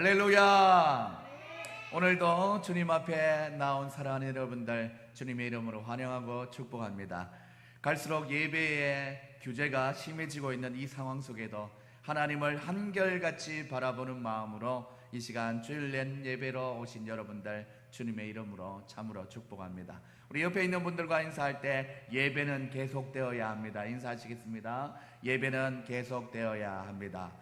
할렐루야. 오늘도 주님 앞에 나온 사랑하는 여러분들 주님의 이름으로 환영하고 축복합니다. 갈수록 예배의 규제가 심해지고 있는 이 상황 속에도 하나님을 한결같이 바라보는 마음으로 이 시간 주일낸 예배로 오신 여러분들 주님의 이름으로 참으로 축복합니다. 우리 옆에 있는 분들과 인사할 때 예배는 계속되어야 합니다. 인사하시겠습니다. 예배는 계속되어야 합니다.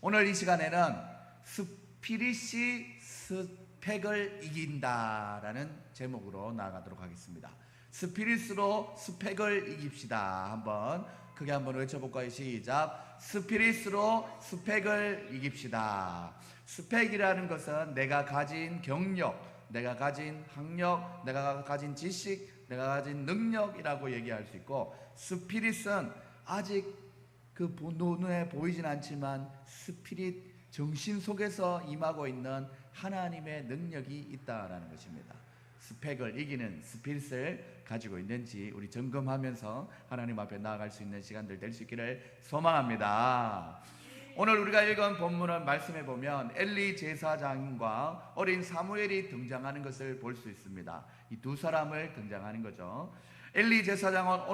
오늘 이 시간에는 스피릿이 스펙을 이긴다라는 제목으로 나아가도록 하겠습니다. 스피릿으로 스펙을 이깁시다. 한번 크게 한번 외쳐볼까요? 시작. 스피릿으로 스펙을 이깁시다. 스펙이라는 것은 내가 가진 경력, 내가 가진 학력, 내가 가진 지식, 내가 가진 능력이라고 얘기할 수 있고, 스피릿은 아직 그 눈에 보이진 않지만 스피릿, 정신 속에서 임하고 있는 하나님의 능력이 있다라는 것입니다. 스펙을 이기는 스피릿을 가지고 있는지 우리 점검하면서 하나님 앞에 나아갈 수 있는 시간들 될 수 있기를 소망합니다. 오늘 우리가 읽은 본문을 말씀해 보면 엘리 제사장과 어린 사무엘이 등장하는 것을 볼 수 있습니다. 이 두 사람을 등장하는 거죠. 엘리 제사장은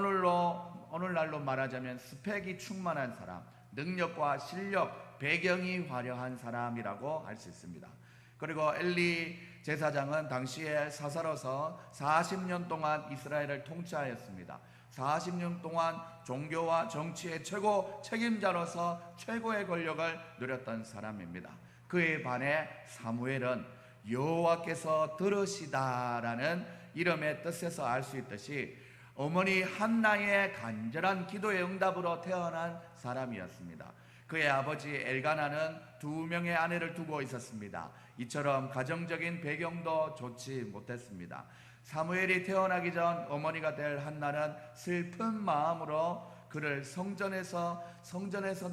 오늘날로 말하자면 스펙이 충만한 사람, 능력과 실력, 배경이 화려한 사람이라고 할 수 있습니다. 그리고 엘리 제사장은 당시에 사사로서 40년 동안 이스라엘을 통치하였습니다. 40년 동안 종교와 정치의 최고 책임자로서 최고의 권력을 누렸던 사람입니다. 그에 반해 사무엘은 여호와께서 들으시다라는 이름의 뜻에서 알 수 있듯이 어머니 한나의 간절한 기도의 응답으로 태어난 사람이었습니다. 그의 아버지 엘가나는 2명의 아내를 두고 있었습니다. 이처럼 가정적인 배경도 좋지 못했습니다. 사무엘이 태어나기 전 어머니가 될 한나는 슬픈 마음으로 그를 성전에서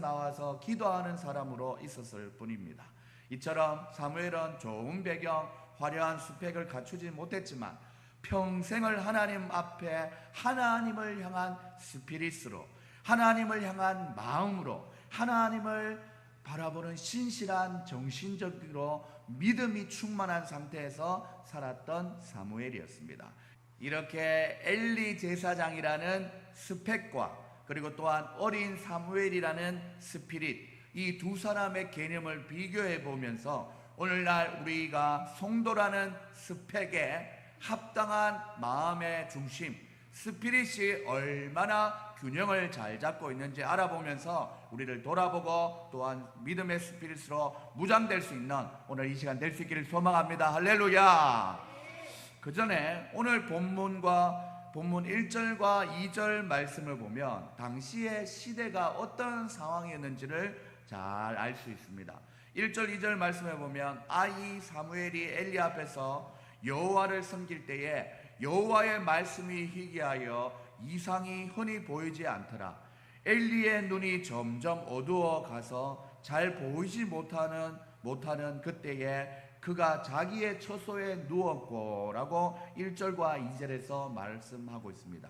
나와서 기도하는 사람으로 있었을 뿐입니다. 이처럼 사무엘은 좋은 배경, 화려한 스펙을 갖추지 못했지만 평생을 하나님 앞에 하나님을 향한 스피릿으로, 하나님을 향한 마음으로, 하나님을 바라보는 신실한 정신적으로 믿음이 충만한 상태에서 살았던 사무엘이었습니다. 이렇게 엘리 제사장이라는 스펙과 그리고 또한 어린 사무엘이라는 스피릿, 이 두 사람의 개념을 비교해 보면서 오늘날 우리가 성도라는 스펙에 합당한 마음의 중심, 스피릿이 얼마나 균형을 잘 잡고 있는지 알아보면서 우리를 돌아보고 또한 믿음의 스피릿으로 무장될 수 있는 오늘 이 시간 될 수 있기를 소망합니다. 할렐루야. 그 전에 오늘 본문 1절과 2절 말씀을 보면 당시의 시대가 어떤 상황이었는지를 잘 알 수 있습니다. 1절 2절 말씀을 보면 아이 사무엘이 엘리 앞에서 여호와를 섬길 때에 여호와의 말씀이 희귀하여 이상이 흔히 보이지 않더라. 엘리의 눈이 점점 어두워 가서 잘 보이지 못하는 그때에 그가 자기의 처소에 누웠고 라고 1절과 2절에서 말씀하고 있습니다.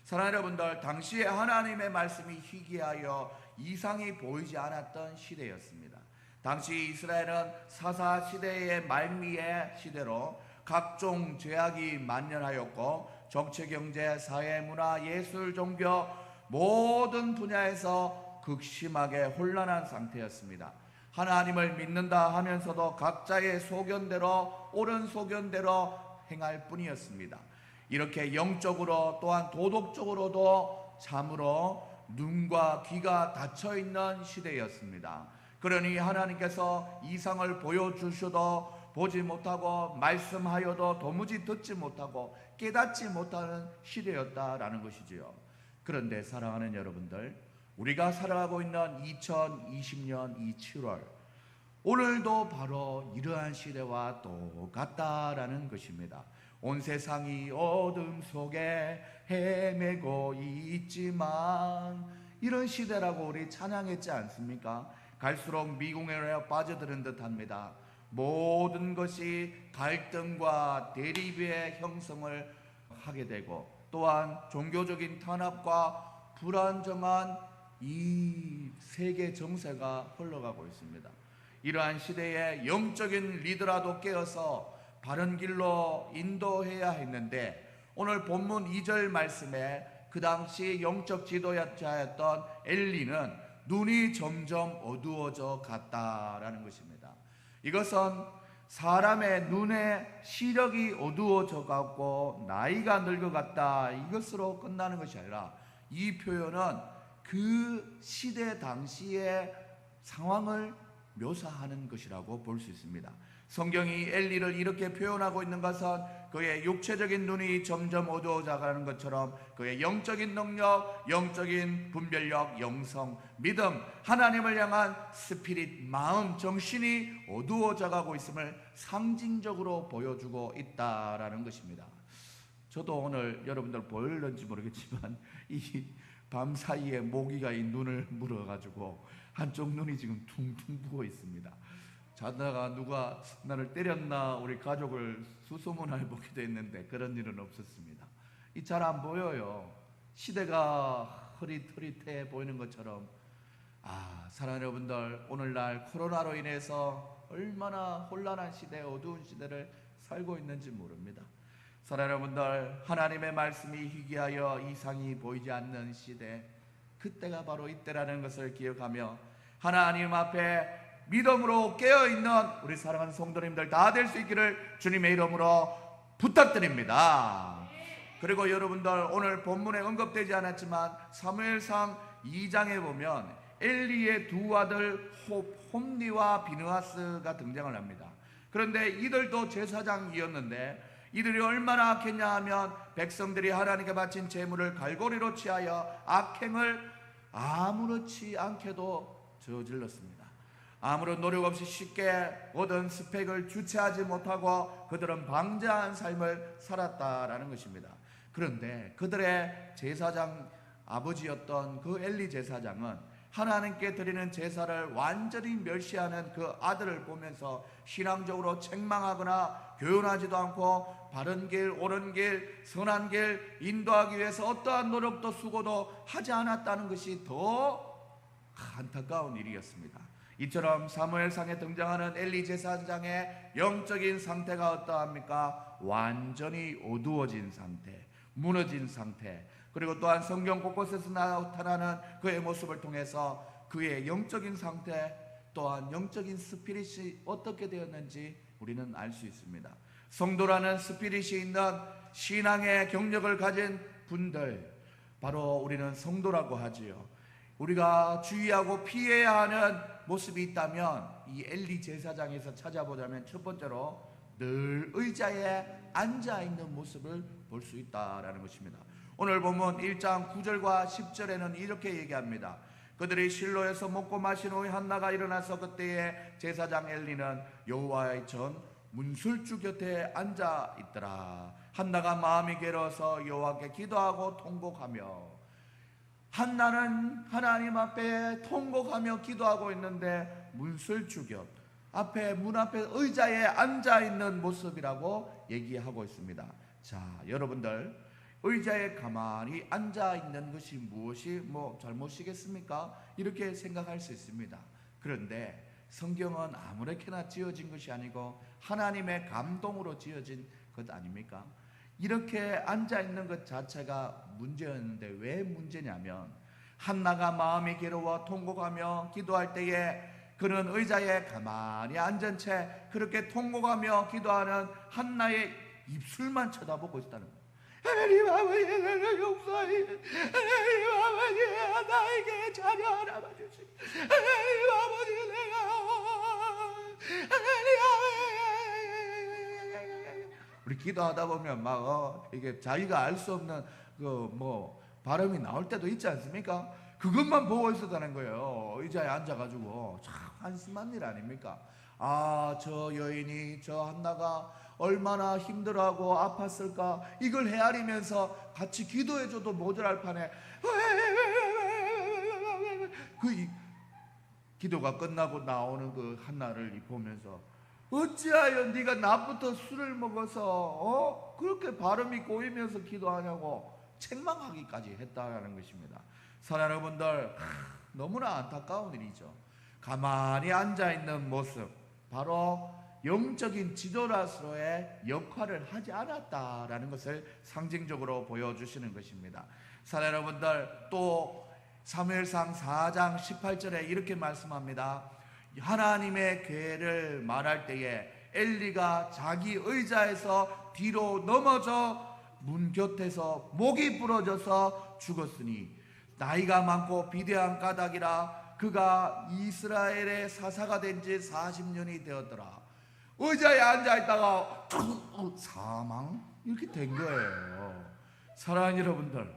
사랑하는 여러분들, 당시에 하나님의 말씀이 희귀하여 이상이 보이지 않았던 시대였습니다. 당시 이스라엘은 사사 시대의 말미의 시대로 각종 죄악이 만연하였고 정치, 경제, 사회, 문화, 예술, 종교 모든 분야에서 극심하게 혼란한 상태였습니다. 하나님을 믿는다 하면서도 각자의 소견대로, 옳은 소견대로 행할 뿐이었습니다. 이렇게 영적으로 또한 도덕적으로도 참으로 눈과 귀가 닫혀있는 시대였습니다. 그러니 하나님께서 이상을 보여주셔도 보지 못하고 말씀하여도 도무지 듣지 못하고 깨닫지 못하는 시대였다라는 것이지요. 그런데 사랑하는 여러분들, 우리가 살아가고 있는 2020년 이 7월, 오늘도 바로 이러한 시대와 똑같다라는 것입니다. 온 세상이 어둠 속에 헤매고 있지만, 이런 시대라고 우리 찬양했지 않습니까? 갈수록 미궁에 빠져드는 듯합니다. 모든 것이 갈등과 대립의 형성을 하게 되고 또한 종교적인 탄압과 불안정한 이 세계 정세가 흘러가고 있습니다. 이러한 시대에 영적인 리더라도 깨어서 바른 길로 인도해야 했는데, 오늘 본문 2절 말씀에 그 당시 영적 지도자였던 엘리는 눈이 점점 어두워져 갔다라는 것입니다. 이것은 사람의 눈의 시력이 어두워져 가고 나이가 늙어갔다, 이것으로 끝나는 것이 아니라, 이 표현은 그 시대 당시의 상황을 묘사하는 것이라고 볼 수 있습니다. 성경이 엘리를 이렇게 표현하고 있는 것은 그의 육체적인 눈이 점점 어두워져 가는 것처럼 그의 영적인 능력, 영적인 분별력, 영성, 믿음, 하나님을 향한 스피릿, 마음, 정신이 어두워져 가고 있음을 상징적으로 보여주고 있다라는 것입니다. 저도 오늘 여러분들 보일런지 모르겠지만 이 밤 사이에 모기가 이 눈을 물어가지고 한쪽 눈이 지금 퉁퉁 부어 있습니다. 자다가 누가 나를 때렸나 우리 가족을 수소문해 보기도 했는데 그런 일은 없었습니다. 이 잘 안 보여요. 시대가 흐릿흐릿해 보이는 것처럼, 사랑하는 여러분들, 오늘날 코로나로 인해서 얼마나 혼란한 시대, 어두운 시대를 살고 있는지 모릅니다. 사랑하는 여러분들, 하나님의 말씀이 희귀하여 이상이 보이지 않는 시대, 그때가 바로 이때라는 것을 기억하며 하나님 앞에 믿음으로 깨어있는 우리 사랑하는 성도님들 다 될 수 있기를 주님의 이름으로 부탁드립니다. 그리고 여러분들, 오늘 본문에 언급되지 않았지만 사무엘상 2장에 보면 엘리의 두 아들 홈니와 비느하스가 등장을 합니다. 그런데 이들도 제사장이었는데 이들이 얼마나 악했냐 하면 백성들이 하나님께 바친 제물을 갈고리로 취하여 악행을 아무렇지 않게도 저질렀습니다. 아무런 노력 없이 쉽게 얻은 스펙을 주체하지 못하고 그들은 방자한 삶을 살았다라는 것입니다. 그런데 그들의 제사장 아버지였던 그 엘리 제사장은 하나님께 드리는 제사를 완전히 멸시하는 그 아들을 보면서 신앙적으로 책망하거나 교훈하지도 않고 바른 길, 옳은 길, 선한 길 인도하기 위해서 어떠한 노력도 수고도 하지 않았다는 것이 더 안타까운 일이었습니다. 이처럼 사무엘상에 등장하는 엘리 제사장의 영적인 상태가 어떠합니까? 완전히 어두워진 상태, 무너진 상태, 그리고 또한 성경 곳곳에서 나타나는 그의 모습을 통해서 그의 영적인 상태, 또한 영적인 스피릿이 어떻게 되었는지 우리는 알 수 있습니다. 성도라는 스피릿이 있는 신앙의 경력을 가진 분들, 바로 우리는 성도라고 하지요. 우리가 주의하고 피해야 하는 모습이 있다면 이 엘리 제사장에서 찾아보자면 첫 번째로 늘 의자에 앉아있는 모습을 볼 수 있다는 것입니다. 오늘 보면 1장 9절과 10절에는 이렇게 얘기합니다. 그들이 실로에서 먹고 마신 후에 한나가 일어나서 그때에 제사장 엘리는 여호와의 전 문술주 곁에 앉아 있더라. 한나가 마음이 괴로워서 여호와께 기도하고 통곡하며, 한나는 하나님 앞에 통곡하며 기도하고 있는데 문술주 곁 앞에, 문 앞에 의자에 앉아 있는 모습이라고 얘기하고 있습니다. 자, 여러분들, 의자에 가만히 앉아 있는 것이 무엇이 잘못이겠습니까? 이렇게 생각할 수 있습니다. 그런데 성경은 아무렇게나 지어진 것이 아니고 하나님의 감동으로 지어진 것 아닙니까? 이렇게 앉아 있는 것 자체가 문제였는데, 왜 문제냐면 한나가 마음이 괴로워 통곡하며 기도할 때에 그는 의자에 가만히 앉은 채 그렇게 통곡하며 기도하는 한나의 입술만 쳐다보고 있다는 거예요. 하나님 아버지, 나를 용서해. 하나님 아버지, 나에게 자녀 하나 봐주시. 하나님 아버지, 우리 기도하다 보면 이게 자기가 알 수 없는 발음이 나올 때도 있지 않습니까? 그것만 보고 있었다는 거예요. 의자에 앉아가지고. 참 한심한 일 아닙니까? 저 여인이, 저 한나가 얼마나 힘들어하고 아팠을까, 이걸 헤아리면서 같이 기도해줘도 모자랄 판에 그 기도가 끝나고 나오는 그 한나를 보면서 어찌하여 네가 낮부터 술을 먹어서 그렇게 발음이 꼬이면서 기도하냐고 책망하기까지 했다라는 것입니다. 사랑하는 분들, 너무나 안타까운 일이죠. 가만히 앉아 있는 모습, 바로 영적인 지도자로서의 역할을 하지 않았다라는 것을 상징적으로 보여주시는 것입니다. 사랑 여러분들, 또 사무엘상 4장 18절에 이렇게 말씀합니다. 하나님의 계를 말할 때에 엘리가 자기 의자에서 뒤로 넘어져 문 곁에서 목이 부러져서 죽었으니 나이가 많고 비대한 까닭이라 그가 이스라엘의 사사가 된 지 40년이 되었더라. 의자에 앉아있다가 사망? 이렇게 된 거예요. 사랑하는 여러분들,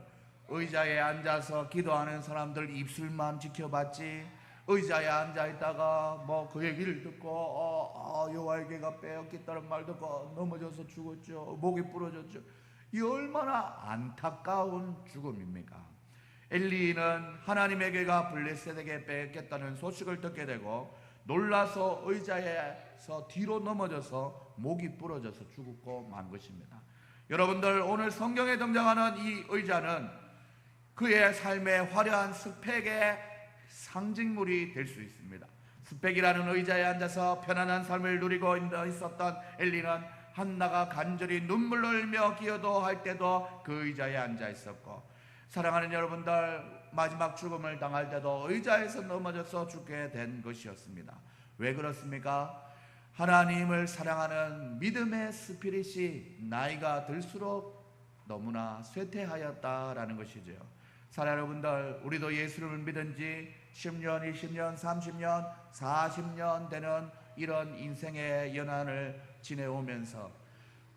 의자에 앉아서 기도하는 사람들 입술만 지켜봤지, 의자에 앉아있다가 그 얘기를 듣고 여호와의 계가 빼앗겼다는 말 듣고 넘어져서 죽었죠, 목이 부러졌죠. 이 얼마나 안타까운 죽음입니까? 엘리는 하나님의 계가 블레셋에게 빼앗겼다는 소식을 듣게 되고 놀라서 의자에서 뒤로 넘어져서 목이 부러져서 죽고 만 것입니다. 여러분들, 오늘 성경에 등장하는 이 의자는 그의 삶의 화려한 스펙의 상징물이 될 수 있습니다. 스펙이라는 의자에 앉아서 편안한 삶을 누리고 있었던 엘리는 한나가 간절히 눈물을 흘며 기도할 때도 그 의자에 앉아 있었고, 사랑하는 여러분들, 마지막 죽음을 당할 때도 의자에서 넘어져서 죽게 된 것이었습니다. 왜 그렇습니까? 하나님을 사랑하는 믿음의 스피릿이 나이가 들수록 너무나 쇠퇴하였다라는 것이죠. 사랑하는 여러분들, 우리도 예수를 믿은 지 10년, 20년, 30년, 40년 되는 이런 인생의 연한을 지내오면서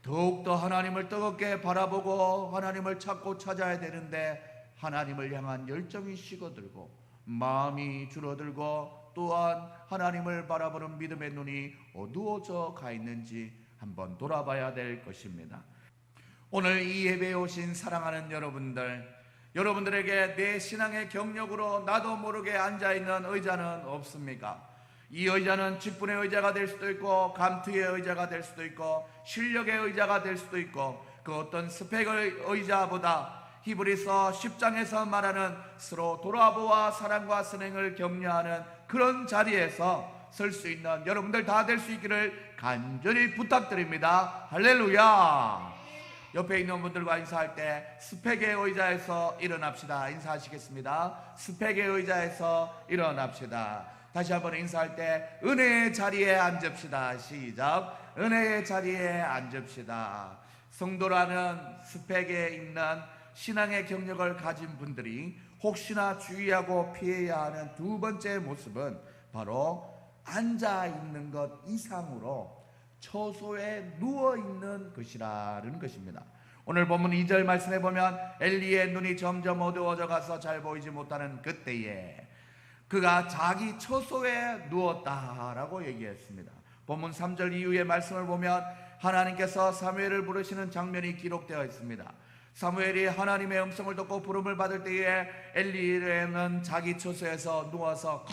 더욱더 하나님을 뜨겁게 바라보고 하나님을 찾고 찾아야 되는데 하나님을 향한 열정이 식어들고 마음이 줄어들고 또한 하나님을 바라보는 믿음의 눈이 어두워져 가 있는지 한번 돌아봐야 될 것입니다. 오늘 이 예배에 오신 사랑하는 여러분들, 여러분들에게 내 신앙의 경력으로 나도 모르게 앉아있는 의자는 없습니까? 이 의자는 직분의 의자가 될 수도 있고 감투의 의자가 될 수도 있고 실력의 의자가 될 수도 있고 그 어떤 스펙의 의자보다 히브리서 10장에서 말하는 서로 돌아보아 사랑과 선행을 격려하는 그런 자리에서 설 수 있는 여러분들 다 될 수 있기를 간절히 부탁드립니다. 할렐루야. 옆에 있는 분들과 인사할 때 스펙의 의자에서 일어납시다. 인사하시겠습니다. 스펙의 의자에서 일어납시다. 다시 한번 인사할 때 은혜의 자리에 앉읍시다. 시작. 은혜의 자리에 앉읍시다. 성도라는 스펙에 있는 신앙의 경력을 가진 분들이 혹시나 주의하고 피해야 하는 두 번째 모습은 바로 앉아있는 것 이상으로 처소에 누워있는 것이라는 것입니다. 오늘 본문 2절 말씀해 보면 엘리의 눈이 점점 어두워져 가서 잘 보이지 못하는 그때에 그가 자기 처소에 누웠다라고 얘기했습니다. 본문 3절 이후의 말씀을 보면 하나님께서 사무엘을 부르시는 장면이 기록되어 있습니다. 사무엘이 하나님의 음성을 듣고 부름을 받을 때에 엘리는 자기 처소에서 누워서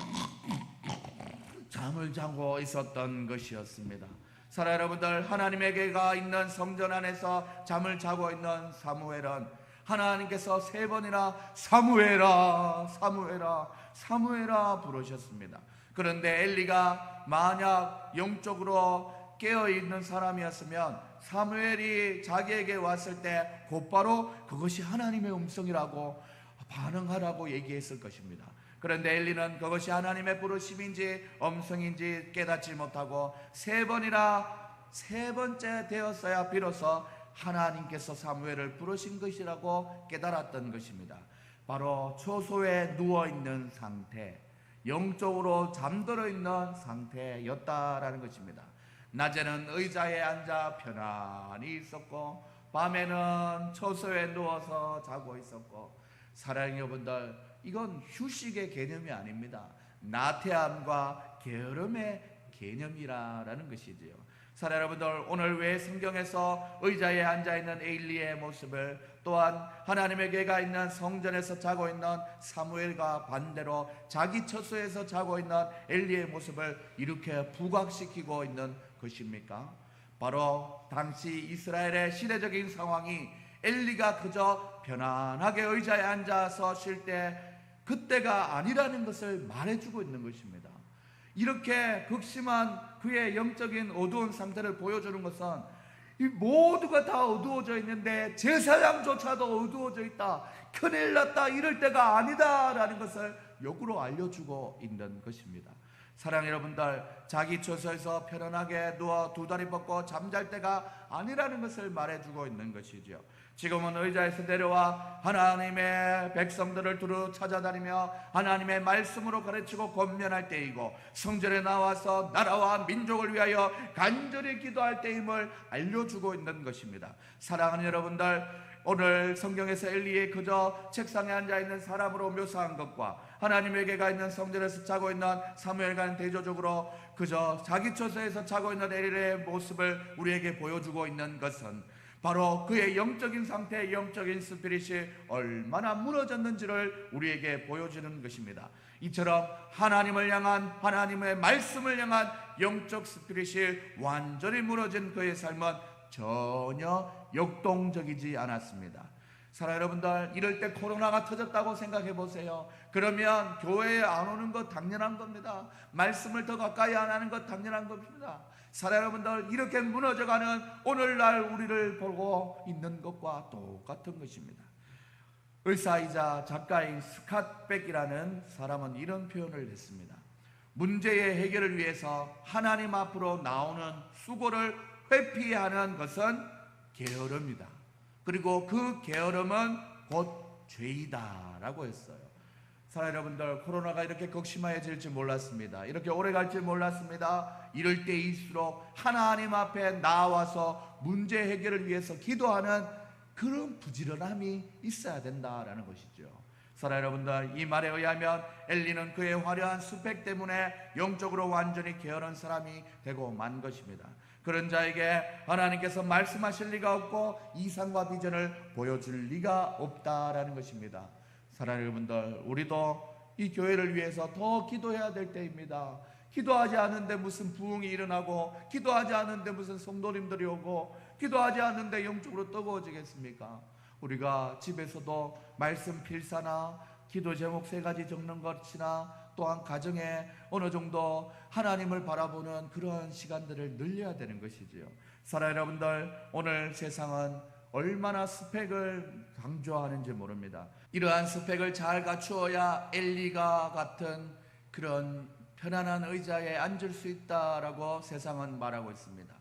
잠을 자고 있었던 것이었습니다. 사랑하는 여러분들, 하나님의 계가 있는 성전 안에서 잠을 자고 있는 사무엘은 하나님께서 3번이나 사무엘아 사무엘아 사무엘아 부르셨습니다. 그런데 엘리가 만약 영적으로 깨어있는 사람이었으면 사무엘이 자기에게 왔을 때 곧바로 그것이 하나님의 음성이라고 반응하라고 얘기했을 것입니다. 그런데 엘리는 그것이 하나님의 부르심인지 음성인지 깨닫지 못하고 3번이나 3번째 되었어야 비로소 하나님께서 사무엘을 부르신 것이라고 깨달았던 것입니다. 바로 처소에 누워있는 상태, 영적으로 잠들어 있는 상태였다라는 것입니다. 낮에는 의자에 앉아 편안히 있었고 밤에는 처소에 누워서 자고 있었고, 사랑하는 여러분들, 이건 휴식의 개념이 아닙니다. 나태함과 게으름의 개념이라는 것이지요. 사랑하는 여러분들, 오늘 왜 성경에서 의자에 앉아있는 엘리의 모습을 또한 하나님의 계가 있는 성전에서 자고 있는 사무엘과 반대로 자기 처소에서 자고 있는 엘리의 모습을 이렇게 부각시키고 있는 것입니까? 바로 당시 이스라엘의 시대적인 상황이 엘리가 그저 편안하게 의자에 앉아서 쉴 때 그때가 아니라는 것을 말해주고 있는 것입니다. 이렇게 극심한 그의 영적인 어두운 상태를 보여주는 것은 이 모두가 다 어두워져 있는데 제사장조차도 어두워져 있다, 큰일 났다, 이럴 때가 아니다라는 것을 역으로 알려주고 있는 것입니다. 사랑하는 여러분들, 자기 처소에서 편안하게 누워 두 다리 뻗고 잠잘 때가 아니라는 것을 말해주고 있는 것이죠. 지금은 의자에서 내려와 하나님의 백성들을 두루 찾아다니며 하나님의 말씀으로 가르치고 권면할 때이고, 성전에 나와서 나라와 민족을 위하여 간절히 기도할 때임을 알려주고 있는 것입니다. 사랑하는 여러분들, 오늘 성경에서 엘리의 그저 책상에 앉아있는 사람으로 묘사한 것과 하나님에게가 있는 성전에서 자고 있는 사무엘과는 대조적으로 그저 자기 처소에서 자고 있는 엘리의 모습을 우리에게 보여주고 있는 것은 바로 그의 영적인 상태, 영적인 스피릿이 얼마나 무너졌는지를 우리에게 보여주는 것입니다. 이처럼 하나님을 향한, 하나님의 말씀을 향한 영적 스피릿이 완전히 무너진 그의 삶은 전혀 역동적이지 않았습니다. 사랑하는 여러분들, 이럴 때 코로나가 터졌다고 생각해 보세요. 그러면 교회에 안 오는 것 당연한 겁니다. 말씀을 더 가까이 안 하는 것 당연한 겁니다. 사랑하는 여러분들, 이렇게 무너져가는 오늘날 우리를 보고 있는 것과 똑같은 것입니다. 의사이자 작가인 스캇 백이라는 사람은 이런 표현을 했습니다. 문제의 해결을 위해서 하나님 앞으로 나오는 수고를 회피하는 것은 게으름이다. 그리고 그 게으름은 곧 죄이다 라고 했어요. 사랑하는 여러분들, 코로나가 이렇게 극심해질지 몰랐습니다. 이렇게 오래 갈지 몰랐습니다. 이럴 때일수록 하나님 앞에 나와서 문제 해결을 위해서 기도하는 그런 부지런함이 있어야 된다라는 것이죠. 사랑하는 여러분들, 이 말에 의하면 엘리는 그의 화려한 스펙 때문에 영적으로 완전히 게으른 사람이 되고 만 것입니다. 그런 자에게 하나님께서 말씀하실 리가 없고 이상과 비전을 보여줄 리가 없다라는 것입니다. 사랑하는 여러분들, 우리도 이 교회를 위해서 더 기도해야 될 때입니다. 기도하지 않는데 무슨 부흥이 일어나고, 기도하지 않는데 무슨 성도님들이 오고, 기도하지 않는데 영적으로 뜨거워지겠습니까? 우리가 집에서도 말씀 필사나 기도 제목 3가지 적는 것이나 또한 가정에 어느 정도 하나님을 바라보는 그런 시간들을 늘려야 되는 것이지요. 사랑하는 여러분들, 오늘 세상은 얼마나 스펙을 강조하는지 모릅니다. 이러한 스펙을 잘 갖추어야 엘리가 같은 그런 편안한 의자에 앉을 수 있다라고 세상은 말하고 있습니다.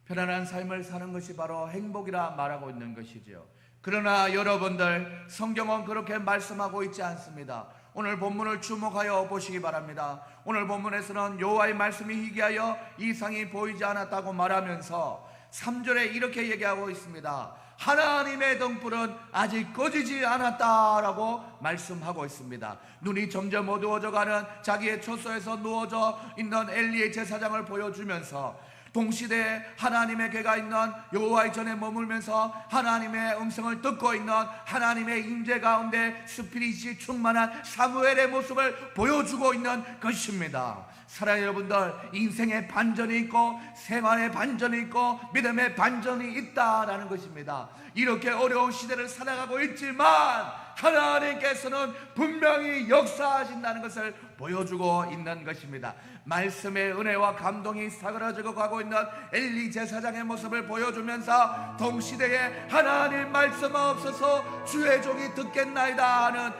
편안한 삶을 사는 것이 바로 행복이라 말하고 있는 것이죠. 그러나 여러분들, 성경은 그렇게 말씀하고 있지 않습니다. 오늘 본문을 주목하여 보시기 바랍니다. 오늘 본문에서는 여호와의 말씀이 희귀하여 이상이 보이지 않았다고 말하면서 3절에 이렇게 얘기하고 있습니다. 하나님의 등불은 아직 꺼지지 않았다라고 말씀하고 있습니다. 눈이 점점 어두워져가는 자기의 처소에서 누워져 있는 엘리의 제사장을 보여주면서 동시대에 하나님의 궤가 있는 여호와의 전에 머물면서 하나님의 음성을 듣고 있는 하나님의 임재 가운데 스피릿이 충만한 사무엘의 모습을 보여주고 있는 것입니다. 사랑하는 여러분들, 인생의 반전이 있고 생활의 반전이 있고 믿음의 반전이 있다라는 것입니다. 이렇게 어려운 시대를 살아가고 있지만 하나님께서는 분명히 역사하신다는 것을 보여주고 있는 것입니다. 말씀의 은혜와 감동이 사그라지고 가고 있는 엘리 제사장의 모습을 보여주면서 동시대에 하나님 말씀 없어서 주의 종이 듣겠나이다 하는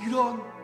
이런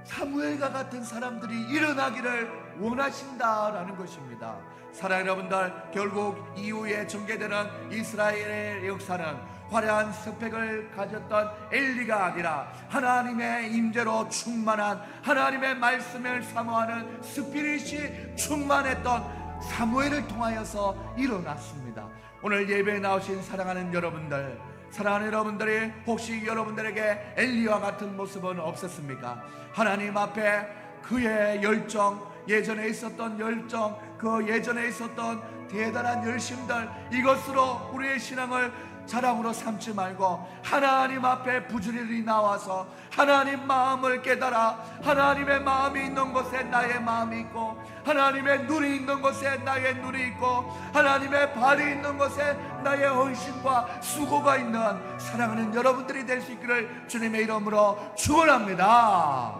사무엘과 같은 사람들이 일어나기를 원하신다라는 것입니다. 사랑하는 여러분들, 결국 이후에 전개되는 이스라엘의 역사는 화려한 스펙을 가졌던 엘리가 아니라 하나님의 임재로 충만한, 하나님의 말씀을 사모하는 스피릿이 충만했던 사무엘을 통하여서 일어났습니다. 오늘 예배에 나오신 사랑하는 여러분들, 사랑하는 여러분들이 혹시 여러분들에게 엘리와 같은 모습은 없었습니까? 하나님 앞에 그의 열정, 예전에 있었던 열정, 그 예전에 있었던 대단한 열심들, 이것으로 우리의 신앙을 자랑으로 삼지 말고 하나님 앞에 부지런히 나와서 하나님 마음을 깨달아 하나님의 마음이 있는 곳에 나의 마음이 있고 하나님의 눈이 있는 곳에 나의 눈이 있고 하나님의 발이 있는 곳에 나의 헌신과 수고가 있는 사랑하는 여러분들이 될 수 있기를 주님의 이름으로 축원합니다.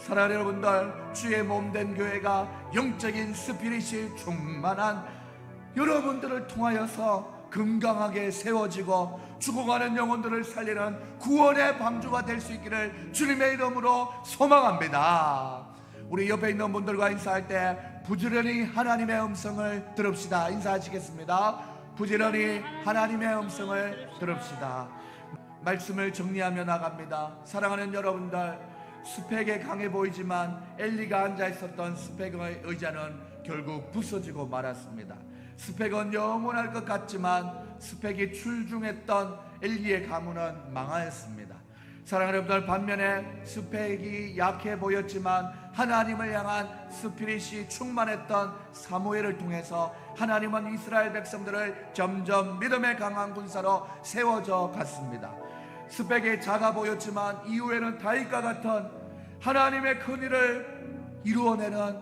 사랑하는 여러분들, 주의 몸된 교회가 영적인 스피릿이 충만한 여러분들을 통하여서 건강하게 세워지고 죽어가는 영혼들을 살리는 구원의 방주가 될 수 있기를 주님의 이름으로 소망합니다. 우리 옆에 있는 분들과 인사할 때 부지런히 하나님의 음성을 들읍시다. 인사하시겠습니다. 부지런히 하나님의 음성을 들읍시다. 말씀을 정리하며 나갑니다. 사랑하는 여러분들, 스펙에 강해 보이지만 엘리가 앉아 있었던 스펙의 의자는 결국 부서지고 말았습니다. 스펙은 영원할 것 같지만 스펙이 출중했던 엘리의 가문은 망하였습니다. 사랑하는 여러분들, 반면에 스펙이 약해 보였지만 하나님을 향한 스피릿이 충만했던 사무엘을 통해서 하나님은 이스라엘 백성들을 점점 믿음의 강한 군사로 세워져 갔습니다. 스펙이 작아 보였지만 이후에는 다윗과 같은 하나님의 큰 일을 이루어내는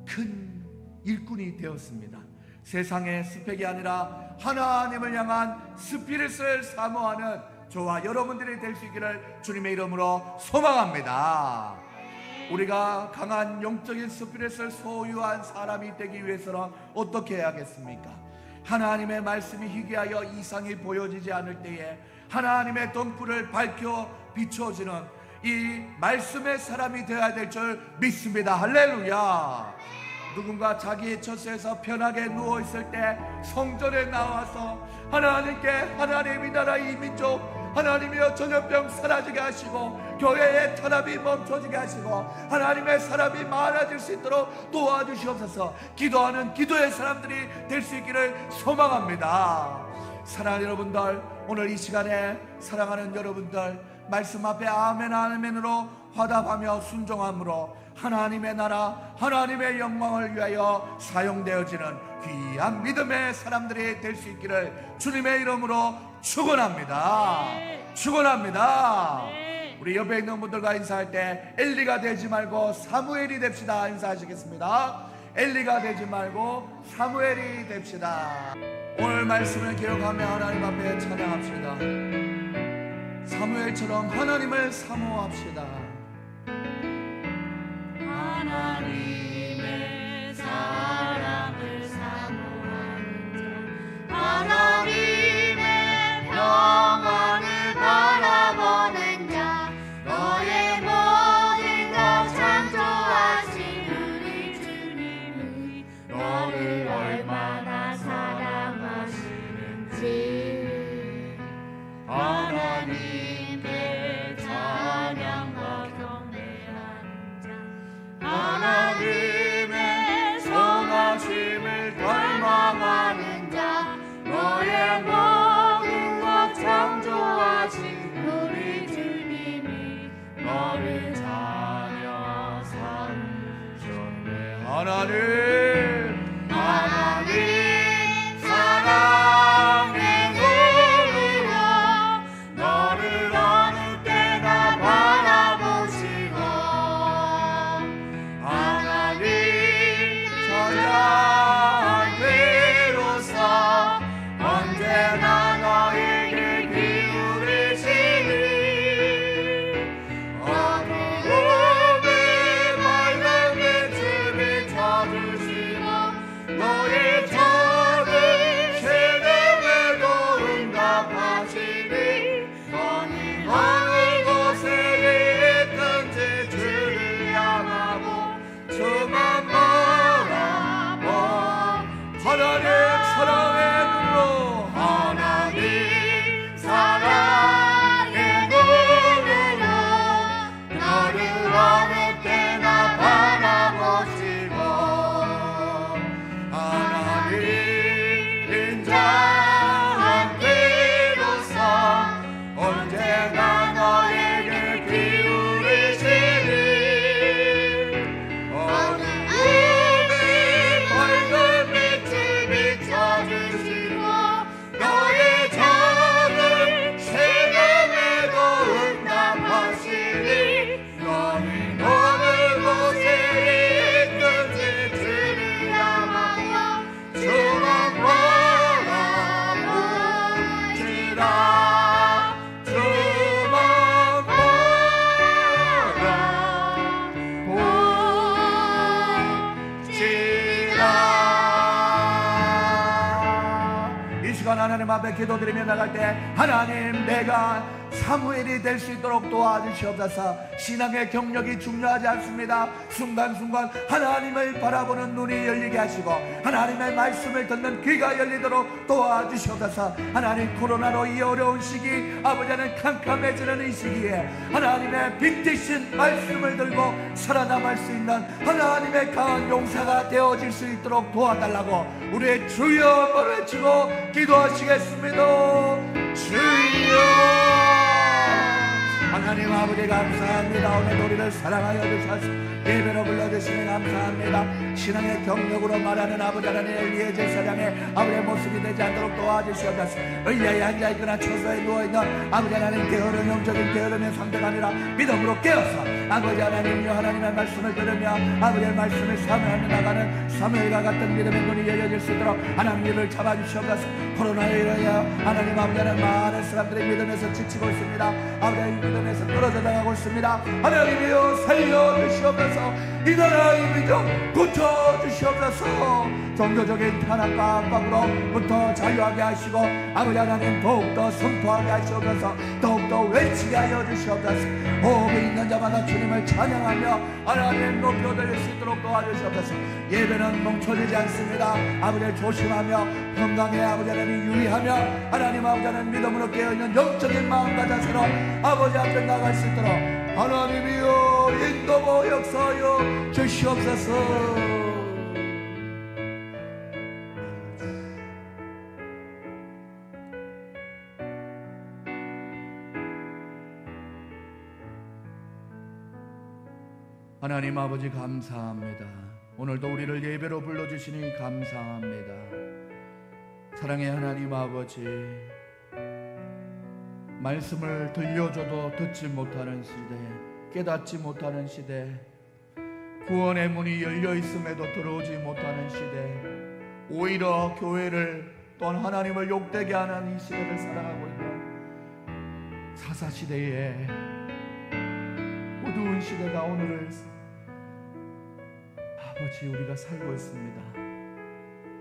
큰 일꾼이 되었습니다. 세상의 스펙이 아니라 하나님을 향한 스피릿을 사모하는 저와 여러분들이 될 수 있기를 주님의 이름으로 소망합니다. 우리가 강한 영적인 스피릿을 소유한 사람이 되기 위해서는 어떻게 해야겠습니까? 하나님의 말씀이 희귀하여 이상이 보여지지 않을 때에 하나님의 등불을 밝혀 비춰지는 이 말씀의 사람이 되어야 될 줄 믿습니다. 할렐루야. 누군가 자기의 처소에서 편하게 누워있을 때 성전에 나와서 하나님께 하나님 이 나라 이 민족 하나님이여 전염병 사라지게 하시고 교회의 탄압이 멈춰지게 하시고 하나님의 사람이 많아질 수 있도록 도와주시옵소서 기도하는 기도의 사람들이 될 수 있기를 소망합니다. 사랑하는 여러분들, 오늘 이 시간에 사랑하는 여러분들 말씀 앞에 아멘 아멘으로 화답하며 순종함으로 하나님의 나라 하나님의 영광을 위하여 사용되어지는 귀한 믿음의 사람들이 될 수 있기를 주님의 이름으로 축원합니다. 축원합니다. 우리 옆에 있는 분들과 인사할 때 엘리가 되지 말고 사무엘이 됩시다. 인사하시겠습니다. 엘리가 되지 말고 사무엘이 됩시다. 오늘 말씀을 기억하며 하나님 앞에 찬양합시다. 사무엘처럼 하나님을 사모합시다. 하나님의 사랑을 사모하는 자, 하나님의 평안을 바라보는 자, 너의 모든 것 창조하신 우리 주님이 너를 얼마나 사랑하시는지 하나님께 찬양과 경배하는 자, 하나님의 선하심을 갈망하는 자, 너의 모든 것 창조하신 우리 주님이 너를 자녀 삼으셨네. 하나님 사랑의 눈으로 너를 어느 때나 바라보시고 하나님 찬양 대로서 언제나 너에게 기울이시니 어두움에 밝은 빛을 비춰주시고 너의 적을 시름에도 응답하시니 너는 어느 곳에 있든지 주를 향하고 주만 바라보 하나님 사랑의 눈으로 하나님 사랑의 눈으로 너를 어느 때나 바라보시고 하나님 인자한 비로소 언제나 너에게 기울이시니 어두움에 밝은 빛을 비춰주시고 하나님 앞에 기도드리며 나갈 때 하나님 내가 사무엘이 될 수 있도록 도와주시옵소서. 신앙의 경력이 중요하지 않습니다. 순간순간 하나님을 바라보는 눈이 열리게 하시고 하나님의 말씀을 듣는 귀가 열리도록 도와주시옵소서. 하나님 코로나로 이 어려운 시기 아버지는 캄캄해지는 이 시기에 하나님의 빛 대신 말씀을 들고 살아남을 수 있는 하나님의 강한 용사가 되어질 수 있도록 도와달라고 우리의 주여 외치고 기도하시겠습니다. 주여 하나님 아버지 감사합니다. 오늘 우리를 사랑하여 주셔서 예배로 불러주시니 감사합니다. 신앙의 경력으로 말하는 아버지 하나님 엘리의 제사장의 아버지의 모습이 되지 않도록 도와주시옵소서. 의자에 앉아있거나 처소에 누워있는 아버지 하나님 게으른 영적인 게으름의 상대가 아니라 믿음으로 깨어서 아버지 하나님여 하나님의 말씀을 들으며 아버지의 말씀을 사모하며 나가는 사무엘과 같은 믿음의 눈이 열려질 수 있도록 하나님 이를 잡아주시옵소서. 코로나로 인하여 하나님 아버지 하나님 많은 사람들이 믿음에서 지치고 있습니다. 아버지의 믿음에서 떨어져 나가고 있습니다. 하나님이여 살려주시옵소서. 이 나라의 믿음 고쳐주시옵소서. 종교적인 탄압과 압박으로부터 자유하게 하시고 아버지 하나님 더욱더 선포하게 하시옵소서. 더욱더 외치게 하여 주시옵소서. 호흡이 있는 자마다 주님을 찬양하며 하나님 높여드릴 수 있도록 도와주시옵소서. 예배는 멈춰지지 않습니다. 아버지를 조심하며 건강에 아버지 하나님 유의하며 하나님 아버지 하나님 믿음으로 깨어있는 영적인 마음과 자세로 아버지 앞에 나갈 수 있도록 하나님이여 인도고 역사하여 주시옵소서. 하나님 아버지 감사합니다. 오늘도 우리를 예배로 불러주시니 감사합니다. 사랑의 하나님 아버지, 말씀을 들려줘도 듣지 못하는 시대, 깨닫지 못하는 시대, 구원의 문이 열려 있음에도 들어오지 못하는 시대, 오히려 교회를 또한 하나님을 욕되게 하는 이 시대를 살아가고 있는 사사시대에 어두운 시대가 오늘을 아버지 우리가 살고 있습니다.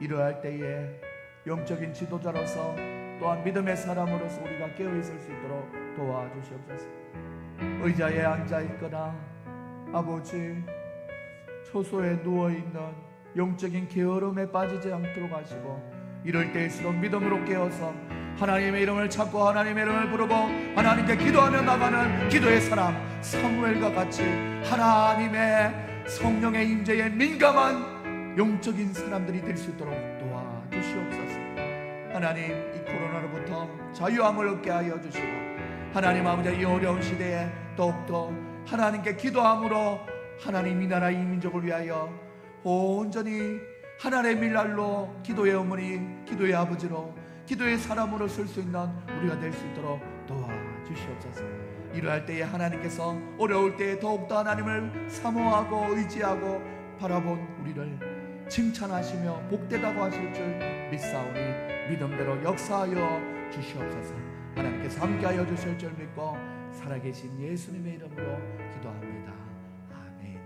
이러할 때에 영적인 지도자로서 또한 믿음의 사람으로서 우리가 깨어있을 수 있도록 도와주시옵소서. 의자에 앉아있거나 아버지 초소에 누워있는 영적인 게으름에 빠지지 않도록 하시고 이럴 때일수록 믿음으로 깨어서 하나님의 이름을 찾고 하나님의 이름을 부르고 하나님께 기도하며 나가는 기도의 사람 사무엘과 같이 하나님의 성령의 임재에 민감한 영적인 사람들이 될 수 있도록 도와주시옵소서. 하나님 이 코로나로부터 자유함을 얻게 하여 주시고 하나님 아버지 이 어려운 시대에 더욱더 하나님께 기도함으로 하나님 이 나라 이 민족을 위하여 온전히 하나님의 밀날로 기도의 어머니 기도의 아버지로 기도의 사람으로 쓸 수 있는 우리가 될 수 있도록 도와주시옵소서. 이러할 때에 하나님께서 어려울 때에 더욱더 하나님을 사모하고 의지하고 바라본 우리를 칭찬하시며 복되다고 하실 줄 믿사오니 믿음대로 역사하여 주시옵소서. 하나님께서 함께하여 주실 줄 믿고 살아계신 예수님의 이름으로 기도합니다. 아멘.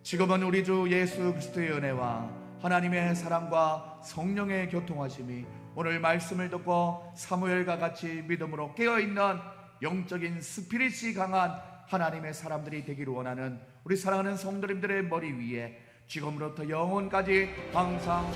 지금은 우리 주 예수 그리스도의 은혜와 하나님의 사랑과 성령의 교통하심이 오늘 말씀을 듣고 사무엘과 같이 믿음으로 깨어있는 영적인 스피릿이 강한 하나님의 사람들이 되기를 원하는 우리 사랑하는 성도님들의 머리 위에 지금으로부터 영원까지 항상